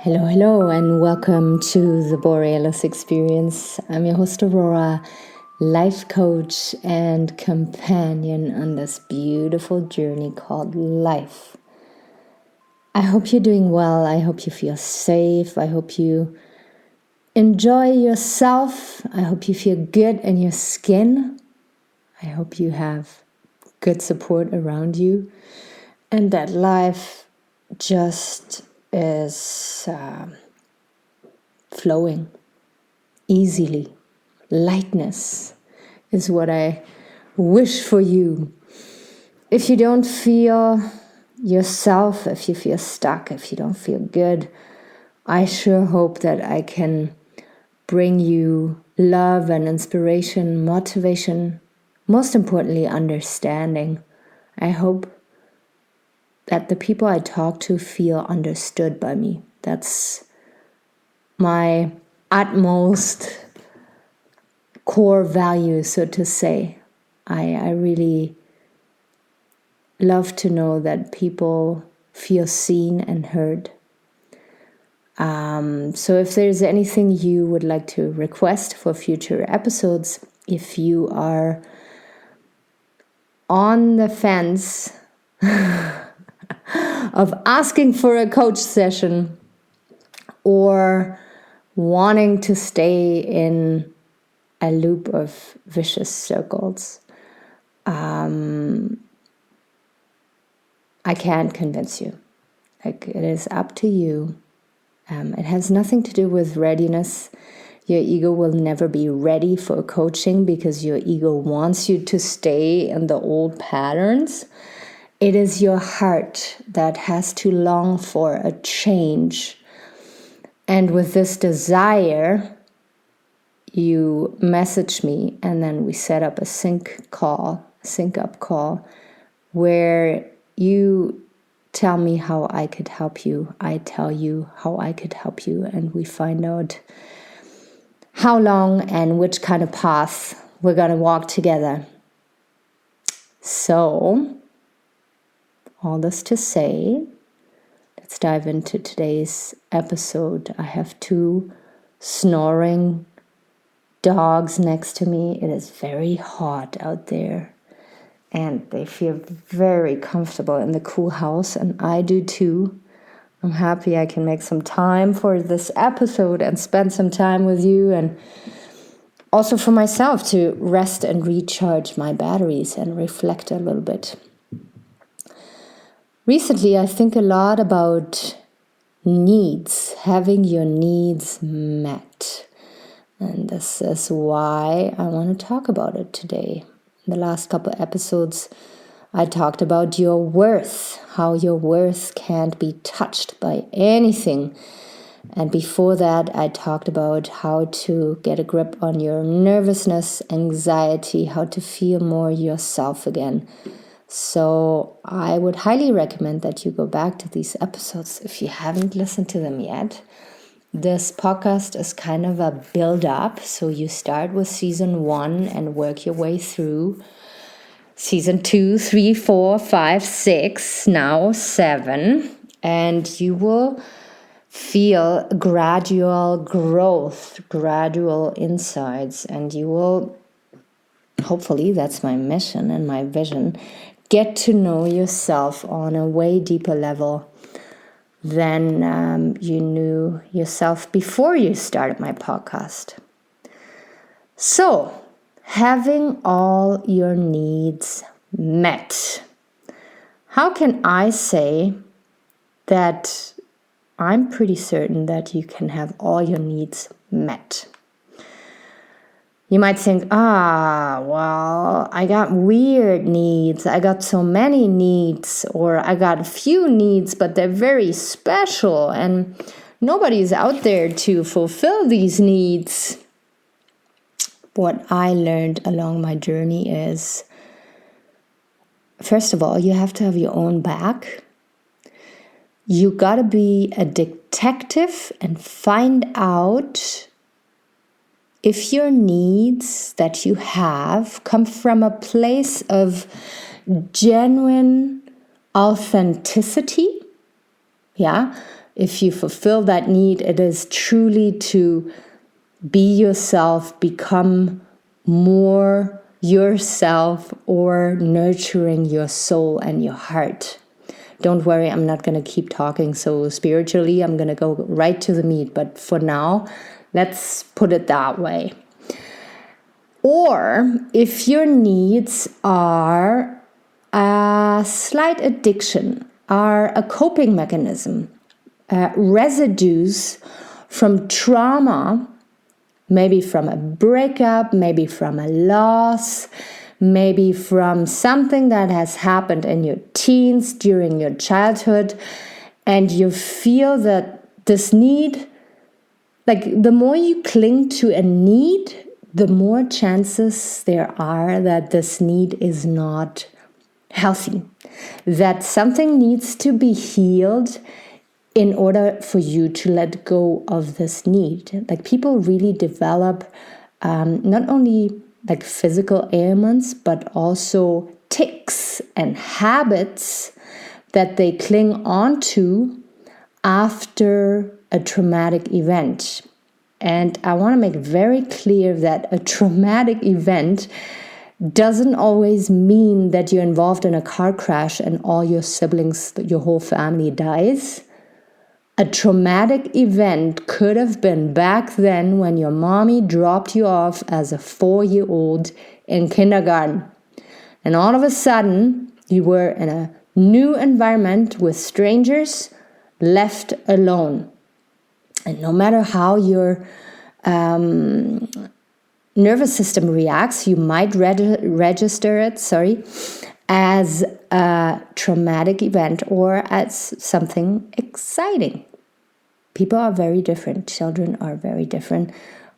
Hello, and welcome to the Borealis Experience. I'm your host, Aurora, life coach and companion on this beautiful journey called life. I hope you're doing well. I hope you feel safe. I hope you enjoy yourself. I hope you feel good in your skin. I hope you have good support around you and that life just is flowing easily. Lightness is what I wish for you. If you don't feel yourself, if you feel stuck, if you don't feel good, I sure hope that I can bring you love and inspiration, motivation, most importantly, understanding. I hope that the people I talk to feel understood by me. That's my utmost core value, so to say. I really love to know that people feel seen and heard. So if there's anything you would like to request for future episodes, if you are on the fence of asking for a coach session or wanting to stay in a loop of vicious circles, I can't convince you. It is up to you. It has nothing to do with readiness. Your ego will never be ready for coaching because your ego wants you to stay in the old patterns. It is your heart that has to long for a change. And with this desire, you message me and then we set up a sync up call, where you tell me how I could help you. I tell you how I could help you, and we find out how long and which kind of path we're going to walk together. So, all this to say, let's dive into today's episode. I have two snoring dogs next to me. It is very hot out there, and they feel very comfortable in the cool house, and I do too. I'm happy I can make some time for this episode and spend some time with you, and also for myself to rest and recharge my batteries and reflect a little bit. Recently, I think a lot about needs, having your needs met. And this is why I want to talk about it today. In the last couple episodes, I talked about your worth, how your worth can't be touched by anything. And before that, I talked about how to get a grip on your nervousness, anxiety, how to feel more yourself again. So I would highly recommend that you go back to these episodes if you haven't listened to them yet. This podcast is kind of a build-up, so you start with season 1 and work your way through season 2, 3, 4, 5, 6, now 7, and you will feel gradual growth, gradual insights, and you will, hopefully, that's my mission and my vision, get to know yourself on a way deeper level than you knew yourself before you started my podcast. So, having all your needs met. How can I say that I'm pretty certain that you can have all your needs met? You might think, well, I got weird needs. I got so many needs, or I got a few needs, but they're very special and nobody's out there to fulfill these needs. What I learned along my journey is, first of all, you have to have your own back. You gotta be a detective and find out if your needs that you have come from a place of genuine authenticity, if you fulfill that need, it is truly to be yourself, become more yourself, or nurturing your soul and your heart. Don't worry, I'm not going to keep talking so spiritually. I'm going to go right to the meat. But for now, let's put it that way. Or if your needs are a slight addiction, are a coping mechanism, residues from trauma, maybe from a breakup, maybe from a loss, maybe from something that has happened in your teens, during your childhood, and you feel that this need, like the more you cling to a need, the more chances there are that this need is not healthy, that something needs to be healed in order for you to let go of this need. Like people really develop not only like physical ailments, but also tics and habits that they cling on to after a traumatic event. And I want to make very clear that a traumatic event doesn't always mean that you're involved in a car crash and all your siblings, your whole family dies. A traumatic event could have been back then when your mommy dropped you off as a 4-year-old in kindergarten. And all of a sudden, you were in a new environment with strangers, left alone. And no matter how your nervous system reacts, you might register it, as a traumatic event or as something exciting. People are very different. Children are very different.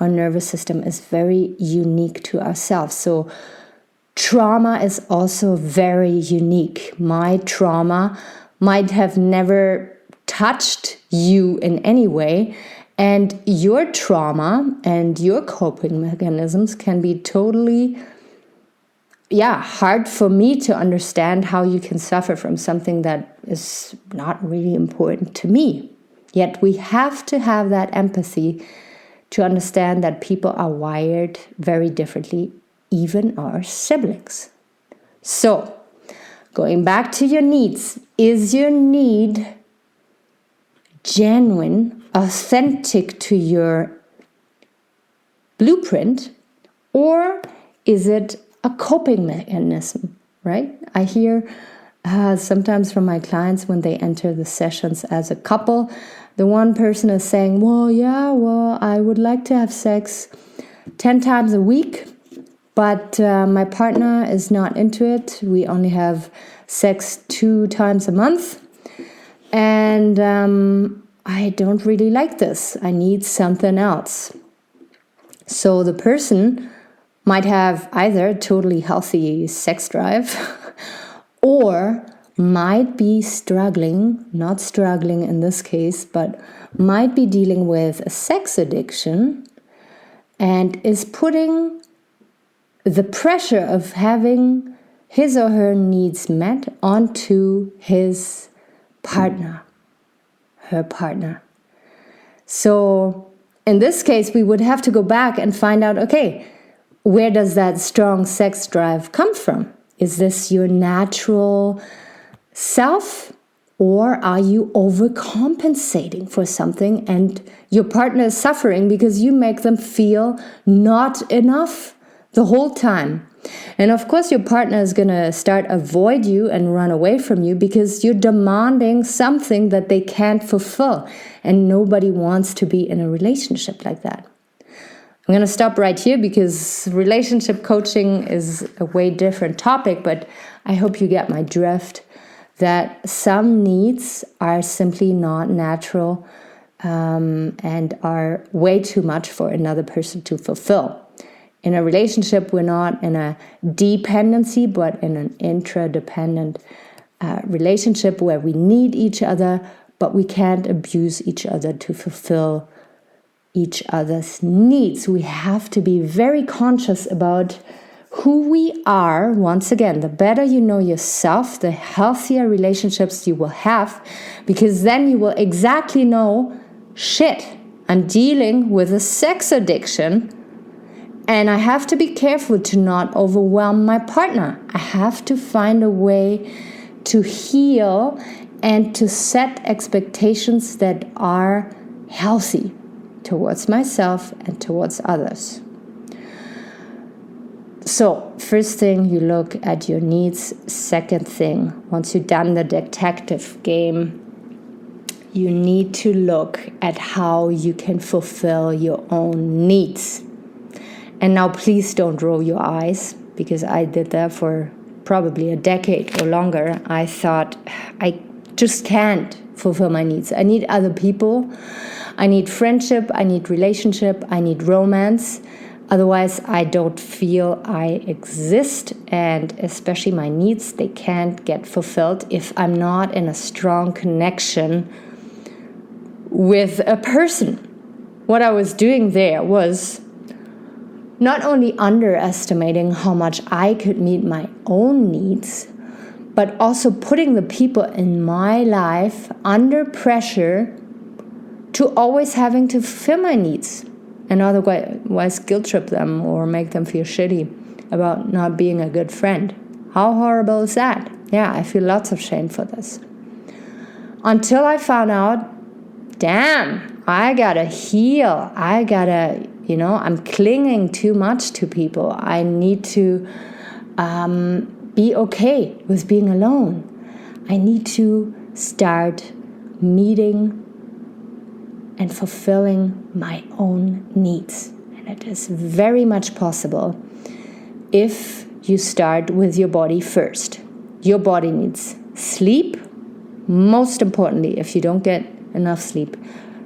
Our nervous system is very unique to ourselves. So trauma is also very unique. My trauma might have never touched you in any way, and your trauma and your coping mechanisms can be totally hard for me to understand how you can suffer from something that is not really important to me. Yet we have to have that empathy to understand that people are wired very differently, even our siblings. So, going back to your needs, is your need genuine, authentic to your blueprint, or is it a coping mechanism, right? I hear sometimes from my clients when they enter the sessions as a couple, the one person is saying, I would like to have sex 10 times a week, but my partner is not into it. We only have sex 2 times a month. And I don't really like this. I need something else. So the person might have either a totally healthy sex drive or might be struggling, not struggling in this case, but might be dealing with a sex addiction and is putting the pressure of having his or her needs met onto his partner, her partner. So in this case, we would have to go back and find out, okay, where does that strong sex drive come from? Is this your natural self, or are you overcompensating for something and your partner is suffering because you make them feel not enough the whole time? And of course, your partner is going to start avoid you and run away from you because you're demanding something that they can't fulfill. And nobody wants to be in a relationship like that. I'm going to stop right here because relationship coaching is a way different topic, but I hope you get my drift that some needs are simply not natural and are way too much for another person to fulfill. In a relationship, we're not in a dependency, but in an interdependent relationship where we need each other, but we can't abuse each other to fulfill each other's needs. We have to be very conscious about Who we are, once again, the better you know yourself, the healthier relationships you will have, because then you will exactly know, shit, I'm dealing with a sex addiction, and I have to be careful to not overwhelm my partner. I have to find a way to heal and to set expectations that are healthy towards myself and towards others. So, first thing, you look at your needs. Second thing, once you've done the detective game, you need to look at how you can fulfill your own needs. And now please don't roll your eyes, because I did that for probably a decade or longer. I thought, I just can't fulfill my needs. I need other people. I need friendship. I need relationship. I need romance. Otherwise, I don't feel I exist, and especially my needs, they can't get fulfilled if I'm not in a strong connection with a person. What I was doing there was not only underestimating how much I could meet my own needs, but also putting the people in my life under pressure to always having to fulfill my needs. And otherwise guilt trip them or make them feel shitty about not being a good friend. How horrible is that? Yeah, I feel lots of shame for this. Until I found out, damn, I gotta heal. I'm clinging too much to people. I need to be okay with being alone. I need to start meeting and fulfilling my own needs. And it is very much possible if you start with your body first. Your body needs sleep. Most importantly, if you don't get enough sleep,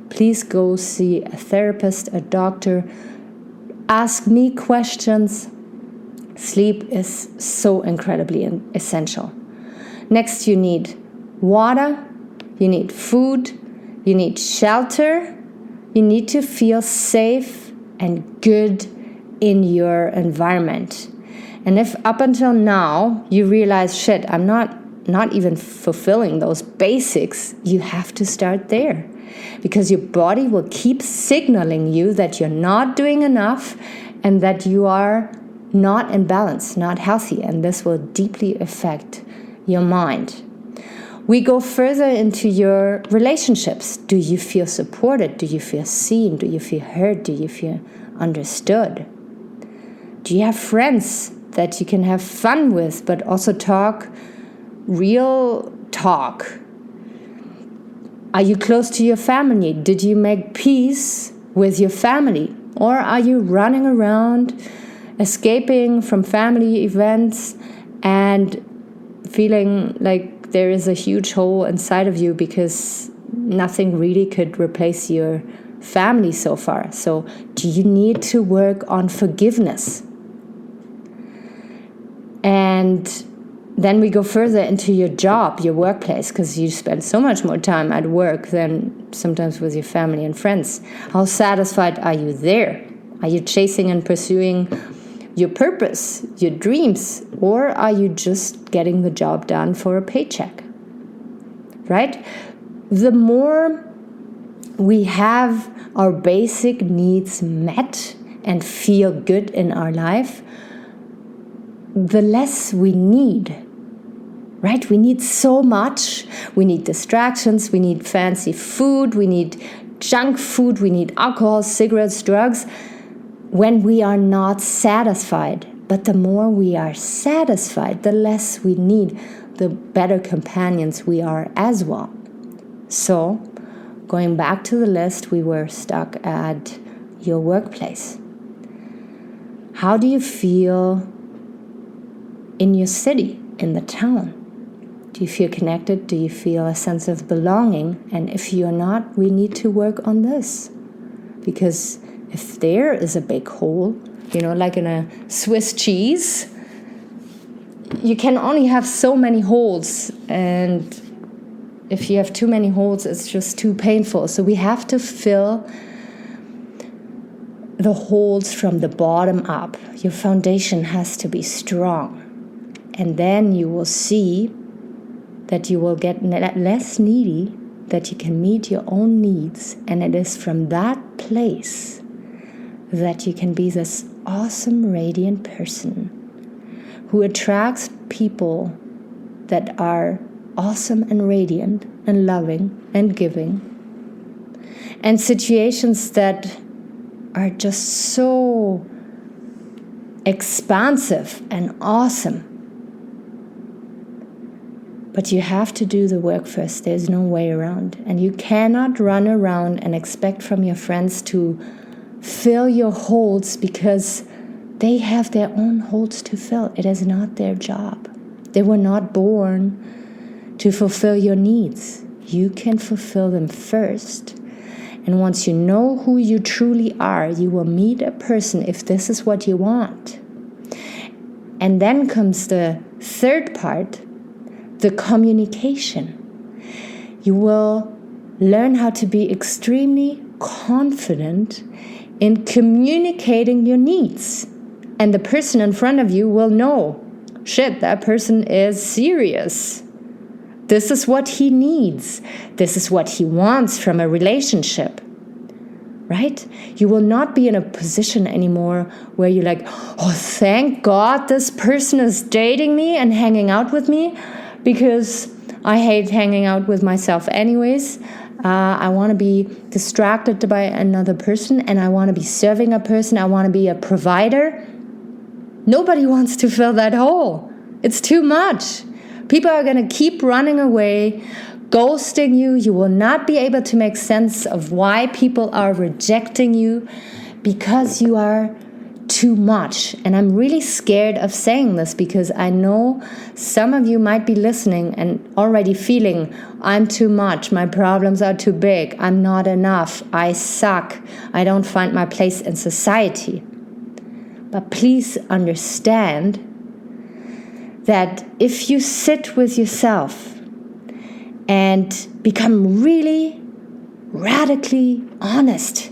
please go see a therapist, a doctor. Ask me questions. Sleep is so incredibly essential. Next, you need water, you need food, you need shelter. You need to feel safe and good in your environment. And if up until now you realize, shit, I'm not even fulfilling those basics, you have to start there. Because your body will keep signaling you that you're not doing enough and that you are not in balance, not healthy. And this will deeply affect your mind. We go further into your relationships. Do you feel supported? Do you feel seen? Do you feel heard? Do you feel understood? Do you have friends that you can have fun with, but also talk real talk? Are you close to your family? Did you make peace with your family? Or are you running around, escaping from family events and feeling like there is a huge hole inside of you because nothing really could replace your family so far? So do you need to work on forgiveness? And then we go further into your job, your workplace, because you spend so much more time at work than sometimes with your family and friends. How satisfied are you there? Are you chasing and pursuing your purpose, your dreams, or are you just getting the job done for a paycheck? Right? The more we have our basic needs met and feel good in our life, the less we need. Right? We need so much. We need distractions. We need fancy food. We need junk food. We need alcohol, cigarettes, drugs, when we are not satisfied. But the more we are satisfied, the less we need, the better companions we are as well. So, going back to the list, we were stuck at your workplace. How do you feel in your city, in the town? Do you feel connected? Do you feel a sense of belonging? And if you're not, we need to work on this. Because if there is a big hole, like in a Swiss cheese, you can only have so many holes. And if you have too many holes, it's just too painful. So we have to fill the holds from the bottom up. Your foundation has to be strong. And then you will see that you will get less needy, that you can meet your own needs. And it is from that place that you can be this awesome, radiant person who attracts people that are awesome and radiant and loving and giving. And situations that are just so expansive and awesome. But you have to do the work first. There's no way around. And you cannot run around and expect from your friends to fill your holes because they have their own holes to fill. It is not their job. They were not born to fulfill your needs. You can fulfill them first. And once you know who you truly are, you will meet a person if this is what you want. And then comes the third part, the communication. You will learn how to be extremely confident in communicating your needs. And the person in front of you will know, shit, that person is serious. This is what he needs. This is what he wants from a relationship. Right? You will not be in a position anymore where you're like, oh, thank God this person is dating me and hanging out with me, because I hate hanging out with myself anyways. I want to be distracted by another person, and I want to be serving a person. I want to be a provider. Nobody wants to fill that hole. It's too much. People are going to keep running away, ghosting you. You will not be able to make sense of why people are rejecting you, because you are too much. And I'm really scared of saying this, because I know some of you might be listening and already feeling, I'm too much, my problems are too big, I'm not enough, I suck, I don't find my place in society. But please understand that if you sit with yourself and become really radically honest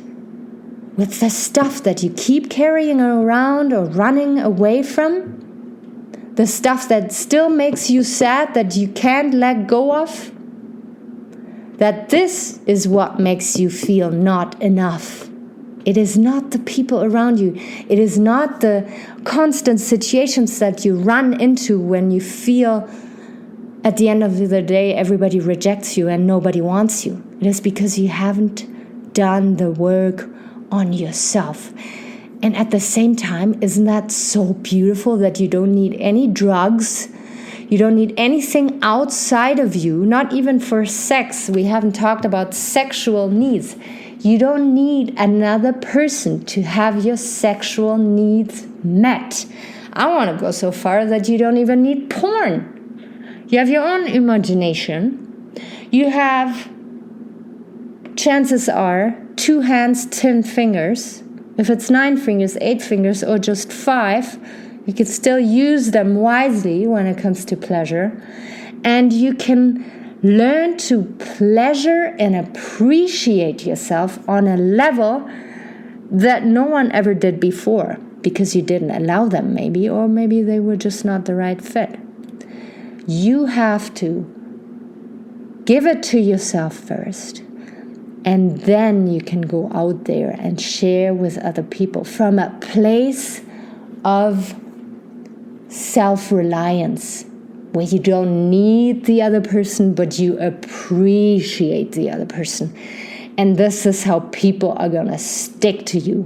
with the stuff that you keep carrying around or running away from, the stuff that still makes you sad, that you can't let go of, that this is what makes you feel not enough. It is not the people around you. It is not the constant situations that you run into when you feel at the end of the day everybody rejects you and nobody wants you. It is because you haven't done the work on yourself. And at the same time, isn't that so beautiful that you don't need any drugs? You don't need anything outside of you, not even for sex. We haven't talked about sexual needs. You don't need another person to have your sexual needs met. I want to go so far that you don't even need porn. You have your own imagination. You have, chances are, 2 hands, 10 fingers. If it's 9 fingers, 8 fingers, or just 5, you can still use them wisely when it comes to pleasure. And you can learn to pleasure and appreciate yourself on a level that no one ever did before, because you didn't allow them maybe, or maybe they were just not the right fit. You have to give it to yourself first, and then you can go out there and share with other people from a place of self-reliance, where you don't need the other person, but you appreciate the other person. And this is how people are going to stick to you.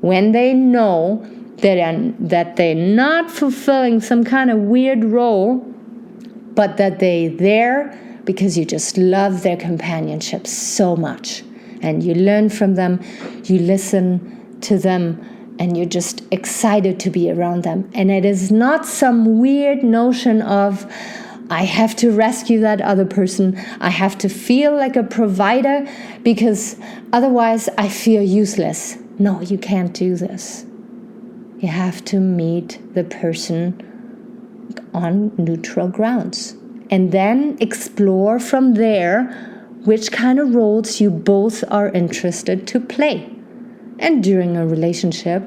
When they know that they're not fulfilling some kind of weird role, but that they're there because you just love their companionship so much. And you learn from them, you listen to them, and you're just excited to be around them. And it is not some weird notion of, I have to rescue that other person. I have to feel like a provider because otherwise I feel useless. No, you can't do this. You have to meet the person on neutral grounds. And then explore from there which kind of roles you both are interested to play. And during a relationship,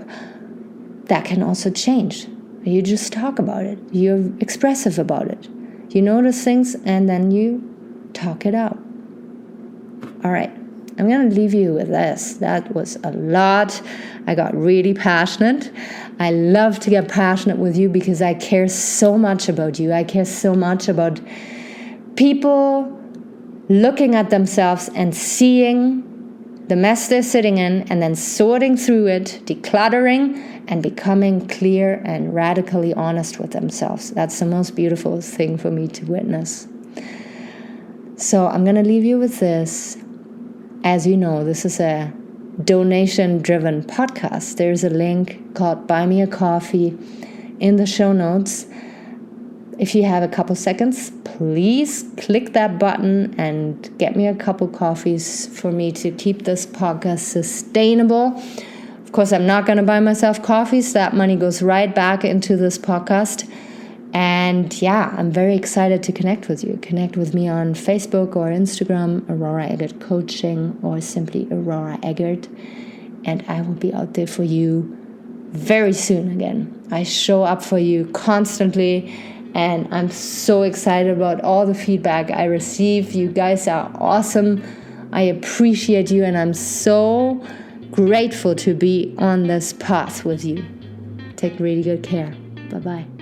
that can also change. You just talk about it. You're expressive about it. You notice things and then you talk it out. All right. I'm going to leave you with this. That was a lot. I got really passionate. I love to get passionate with you because I care so much about you. I care so much about people looking at themselves and seeing the mess they're sitting in and then sorting through it, decluttering, and becoming clear and radically honest with themselves. That's the most beautiful thing for me to witness. So I'm going to leave you with this. As you know, this is a donation-driven podcast. There's a link called Buy Me a Coffee in the show notes. If you have a couple seconds, please click that button and get me a couple coffees for me to keep this podcast sustainable. Of course, I'm not going to buy myself coffees. That money goes right back into this podcast. And yeah, I'm very excited to connect with you. Connect with me on Facebook or Instagram, Aurora Eggert Coaching, or simply Aurora Eggert. And I will be out there for you very soon again. I show up for you constantly, and I'm so excited about all the feedback I receive. You guys are awesome. I appreciate you, and I'm so grateful to be on this path with you. Take really good care. Bye-bye.